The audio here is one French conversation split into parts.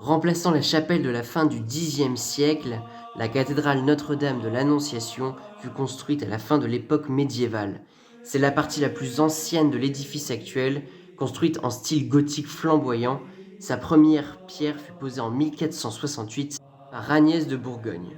Remplaçant la chapelle de la fin du Xe siècle, la cathédrale Notre-Dame de l'Annonciation fut construite à la fin de l'époque médiévale. C'est la partie la plus ancienne de l'édifice actuel, construite en style gothique flamboyant. Sa première pierre fut posée en 1468 par Agnès de Bourgogne.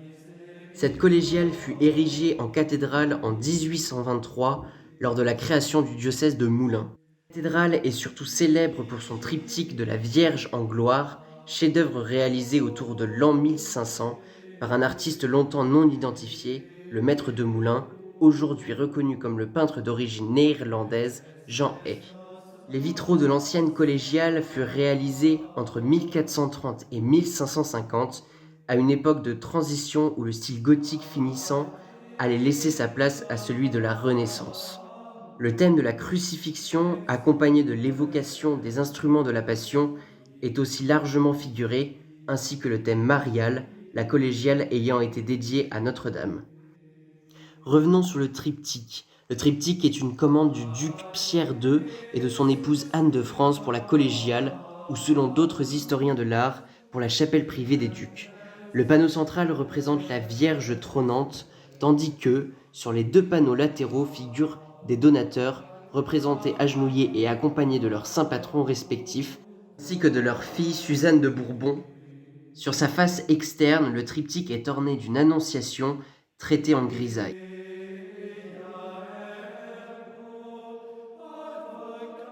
Cette collégiale fut érigée en cathédrale en 1823 lors de la création du diocèse de Moulins. La cathédrale est surtout célèbre pour son triptyque de la Vierge en gloire, chef-d'œuvre réalisé autour de l'an 1500 par un artiste longtemps non identifié, le maître de Moulins, aujourd'hui reconnu comme le peintre d'origine néerlandaise Jean Hey. Les vitraux de l'ancienne collégiale furent réalisés entre 1430 et 1550, à une époque de transition où le style gothique finissant allait laisser sa place à celui de la Renaissance. Le thème de la crucifixion, accompagné de l'évocation des instruments de la Passion, est aussi largement figuré, ainsi que le thème marial, la collégiale ayant été dédiée à Notre-Dame. Revenons sur le triptyque. Le triptyque est une commande du duc Pierre II et de son épouse Anne de France pour la collégiale, ou selon d'autres historiens de l'art, pour la chapelle privée des ducs. Le panneau central représente la Vierge trônante, tandis que, sur les deux panneaux latéraux figurent des donateurs, représentés agenouillés et accompagnés de leurs saints patrons respectifs, ainsi que de leur fille Suzanne de Bourbon. Sur sa face externe, le triptyque est orné d'une annonciation traitée en grisaille.